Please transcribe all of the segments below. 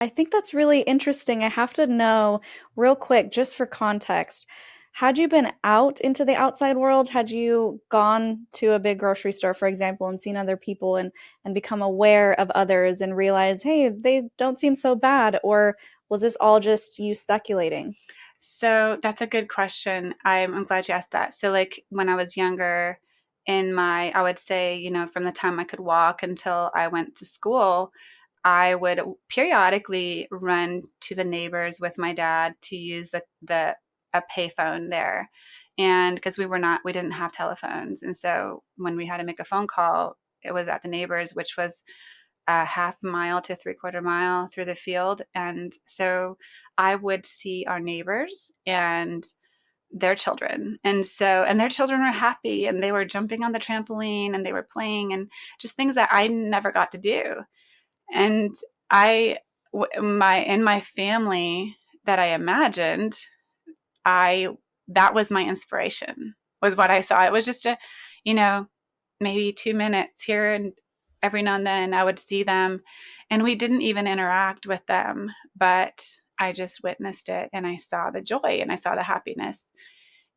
I think that's really interesting. I have to know real quick, just for context, had you been out into the outside world? Had you gone to a big grocery store, for example, and seen other people and become aware of others and realize, hey, they don't seem so bad? Or was this all just you speculating? So that's a good question. I'm glad you asked that. So, like when I was younger, I would say, from the time I could walk until I went to school, I would periodically run to the neighbors with my dad to use the a payphone there. And because we didn't have telephones. And so when we had to make a phone call, it was at the neighbors, which was a half mile to three-quarter mile through the field. And so I would see our neighbors and their children. And their children were happy and they were jumping on the trampoline and they were playing and just things that I never got to do. And I, in my family that I imagined, I, that was my inspiration, was what I saw. It was just you know, maybe 2 minutes here and every now and then I would see them and we didn't even interact with them, but I just witnessed it and I saw the joy and I saw the happiness.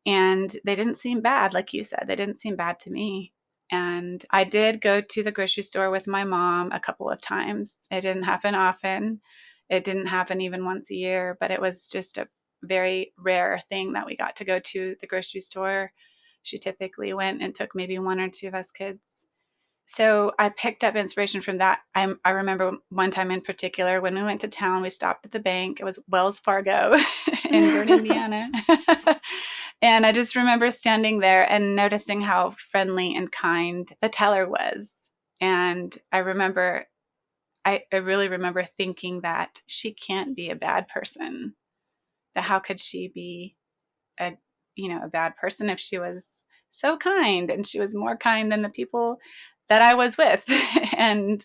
And they didn't seem bad, like you said, they didn't seem bad to me. And I did go to the grocery store with my mom a couple of times. It didn't happen often. It didn't happen even once a year, but it was just a very rare thing that we got to go to the grocery store. She typically went and took maybe one or two of us kids. So I picked up inspiration from that. I remember one time in particular when we went to town, we stopped at the bank. It was Wells Fargo in Boerne, Indiana. And I just remember standing there and noticing how friendly and kind the teller was. And I really remember thinking that she can't be a bad person. That how could she be a, a bad person if she was so kind and she was more kind than the people that I was with. And,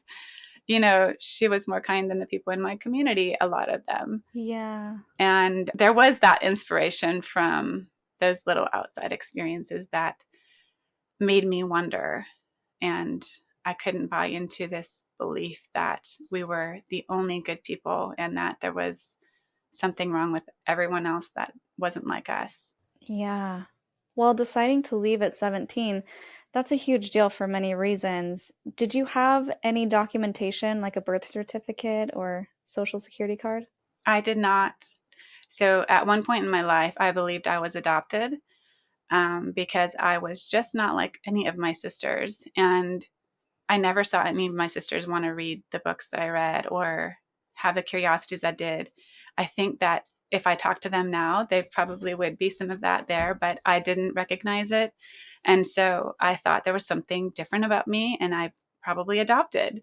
she was more kind than the people in my community, a lot of them. Yeah. And there was that inspiration from those little outside experiences that made me wonder. And I couldn't buy into this belief that we were the only good people and that there was something wrong with everyone else that wasn't like us. Yeah. Well, deciding to leave at 17, that's a huge deal for many reasons. Did you have any documentation, like a birth certificate or social security card? I did not. So at one point in my life, I believed I was adopted because I was just not like any of my sisters. And I never saw any of my sisters want to read the books that I read or have the curiosities I did. I think that if I talked to them now, they probably would be some of that there, but I didn't recognize it. And so I thought there was something different about me and I probably adopted.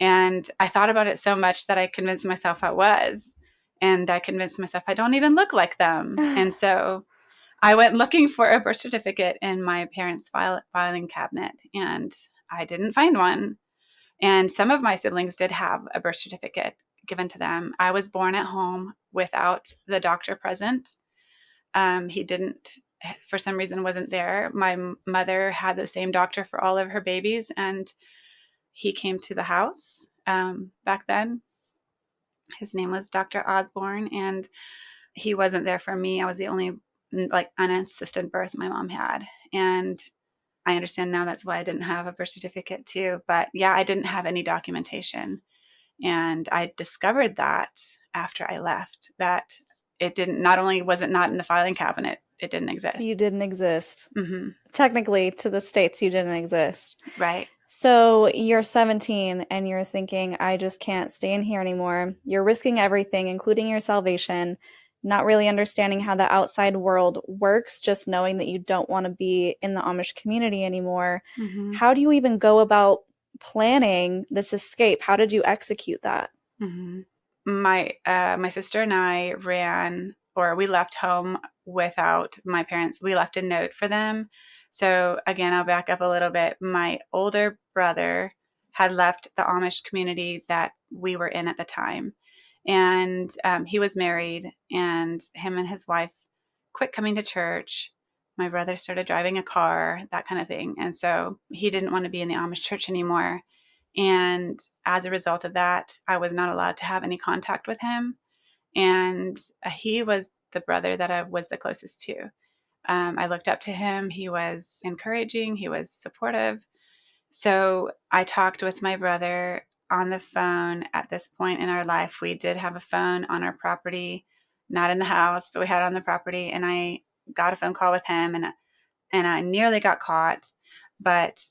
And I thought about it so much that I convinced myself I was. And I convinced myself I don't even look like them. And so I went looking for a birth certificate in my parents' filing cabinet and I didn't find one. And some of my siblings did have a birth certificate given to them. I was born at home without the doctor present. He didn't, for some reason, wasn't there. My mother had the same doctor for all of her babies, and he came to the house back then. His name was Dr. Osborne, and he wasn't there for me. I was the only like unassisted birth my mom had, and I understand now that's why I didn't have a birth certificate too. But yeah, I didn't have any documentation. And I discovered that after I left, that it didn't, not only was it not in the filing cabinet, it didn't You exist. didn't exist. Hmm. Technically, to the States, you didn't exist. Right. So you're 17 and you're thinking, I just can't stay in here anymore. You're risking everything, including your salvation, not really understanding how the outside world works, just knowing that you don't want to be in the Amish community anymore. Hmm. How do you even go about planning this escape? How did you execute that? Hmm. My sister and I ran, or we left home without my parents. We left a note for them. So again, I'll back up a little bit. My older brother had left the Amish community that we were in at the time, and he was married, and him and his wife quit coming to church. My brother started driving a car, that kind of thing, and so he didn't want to be in the Amish church anymore. And as a result of that, I was not allowed to have any contact with him. And he was the brother that I was the closest to. I looked up to him. He was encouraging, he was supportive. So I talked with my brother on the phone at this point in our life. We did have a phone on our property, not in the house, but we had it on the property. And I got a phone call with him, and I nearly got caught, but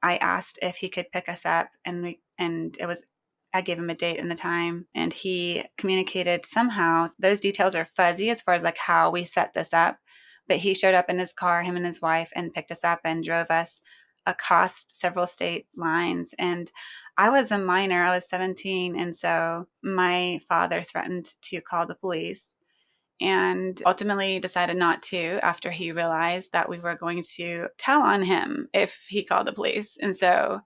I asked if he could pick us up, and it was, I gave him a date and a time, and he communicated somehow. Those details are fuzzy as far as like how we set this up, but he showed up in his car, him and his wife, and picked us up and drove us across several state lines. And I was a minor, I was 17, and so my father threatened to call the police and ultimately decided not to after he realized that we were going to tell on him if he called the police. And so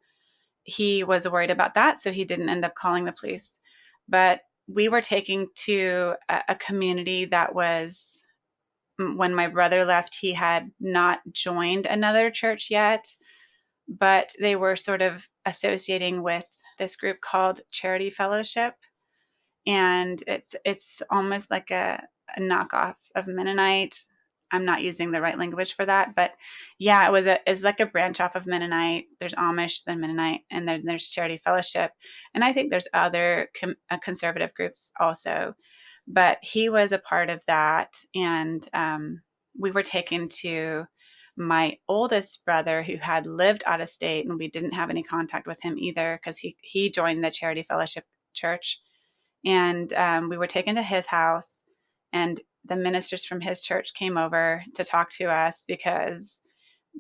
he was worried about that. So he didn't end up calling the police. But we were taken to a community that was, when my brother left, he had not joined another church yet, but they were sort of associating with this group called Charity Fellowship. And it's almost like a knockoff of Mennonite. I'm not using the right language for that, but yeah, it's like a branch off of Mennonite. There's Amish, then Mennonite, and then there's Charity Fellowship, and I think there's other conservative groups also. But he was a part of that, and we were taken to my oldest brother, who had lived out of state, and we didn't have any contact with him either because he joined the Charity Fellowship Church. And we were taken to his house, and the ministers from his church came over to talk to us because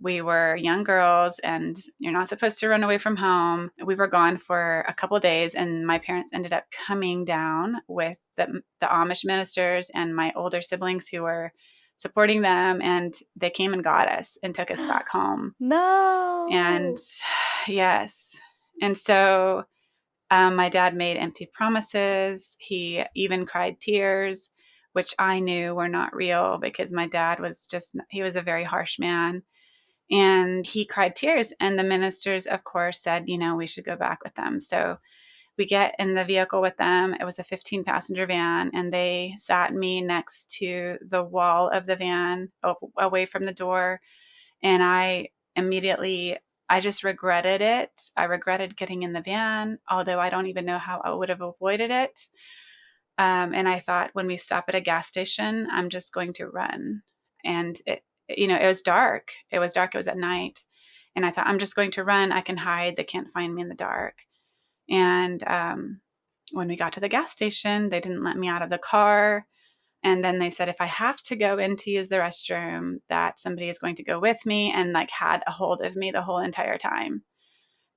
we were young girls and you're not supposed to run away from home. We were gone for a couple of days, and my parents ended up coming down with the Amish ministers and my older siblings who were supporting them, and they came and got us and took us back home. And No. yes. And so my dad made empty promises. He even cried tears, which I knew were not real because my dad was he was a very harsh man. And he cried tears. And the ministers, of course, said, we should go back with them. So we get in the vehicle with them. It was a 15-passenger van, and they sat me next to the wall of the van, away from the door. And I just regretted it. I regretted getting in the van, although I don't even know how I would have avoided it. And I thought, when we stop at a gas station, I'm just going to run. And it was dark. It was dark. It was at night. And I thought, I'm just going to run. I can hide. They can't find me in the dark. And when we got to the gas station, they didn't let me out of the car. And then they said, if I have to go in to use the restroom, that somebody is going to go with me, and like had a hold of me the whole entire time.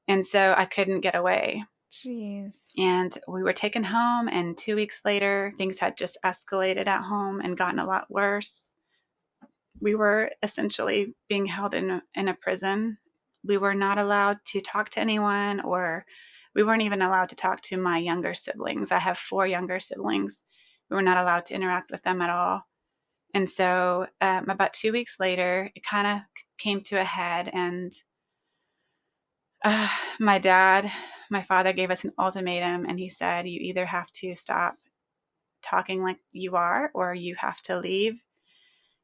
And so I couldn't get away. Jeez. And we were taken home, and 2 weeks later, things had just escalated at home and gotten a lot worse. We were essentially being held in a prison. We were not allowed to talk to anyone, or we weren't even allowed to talk to my younger siblings. I have 4 younger siblings. We were not allowed to interact with them at all. And so about 2 weeks later, it kind of came to a head, and uh, my dad, my father gave us an ultimatum, and he said, you either have to stop talking like you are, or you have to leave.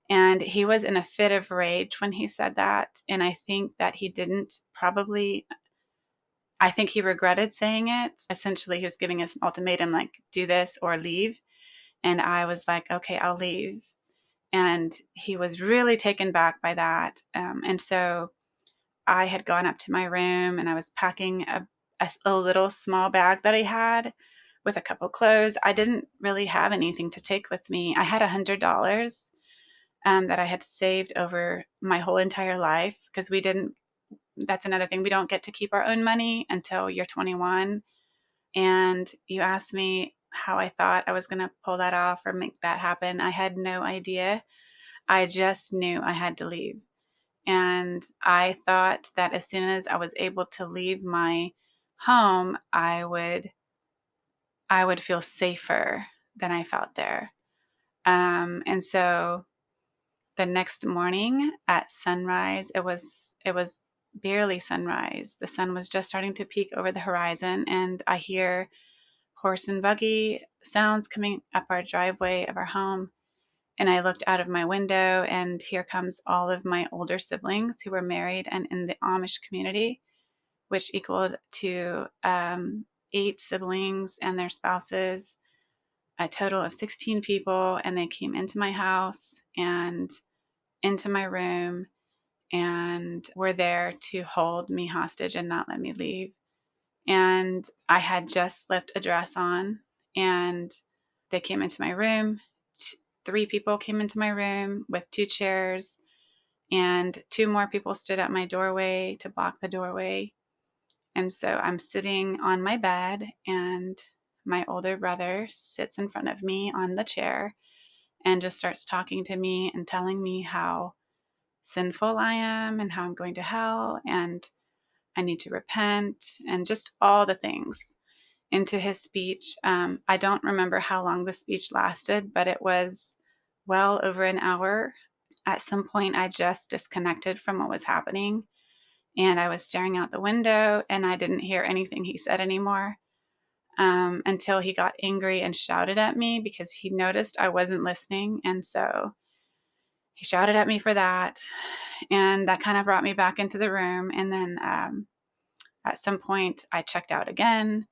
And he was in a fit of rage when he said that. And I think that he didn't probably, I think he regretted saying it. Essentially, he was giving us an ultimatum, like, do this or leave. And I was like, okay, I'll leave. And he was really taken back by that. And so I had gone up to my room, and I was packing a little small bag that I had with a couple clothes. I didn't really have anything to take with me. I had $100 that I had saved over my whole entire life, because that's another thing. We don't get to keep our own money until you're 21. And you asked me how I thought I was going to pull that off or make that happen. I had no idea. I just knew I had to leave. And I thought that as soon as I was able to leave my home, I would feel safer than I felt there. And so the next morning at sunrise, it was barely sunrise. The sun was just starting to peek over the horizon, and I hear horse and buggy sounds coming up our driveway of our home. And I looked out of my window, and here comes all of my older siblings who were married and in the Amish community, which equaled to 8 siblings and their spouses, a total of 16 people. And they came into my house and into my room and were there to hold me hostage and not let me leave. And I had just slipped a dress on, and they came into my room. 3 people came into my room with 2 chairs, and 2 more people stood at my doorway to block the doorway. And so I'm sitting on my bed, and my older brother sits in front of me on the chair and just starts talking to me and telling me how sinful I am and how I'm going to hell and I need to repent and just all the things into his speech. I don't remember how long the speech lasted, but it was well over an hour. At some point, I just disconnected from what was happening, and I was staring out the window, and I didn't hear anything he said anymore, until he got angry and shouted at me because he noticed I wasn't listening. And so he shouted at me for that. And that kind of brought me back into the room. And then at some point, I checked out again,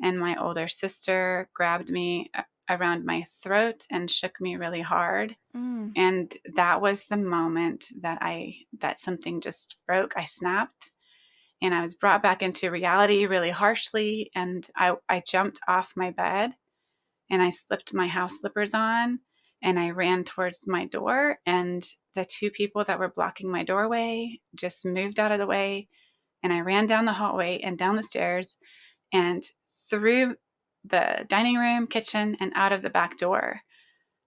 and my older sister grabbed me around my throat and shook me really hard. Mm. And that was the moment that something just broke. I snapped, and I was brought back into reality really harshly. And I jumped off my bed, and I slipped my house slippers on, and I ran towards my door. And the 2 people that were blocking my doorway just moved out of the way. And I ran down the hallway and down the stairs and through the dining room, kitchen, and out of the back door.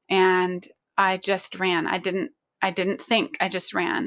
And I just ran. I didn't think. I just ran.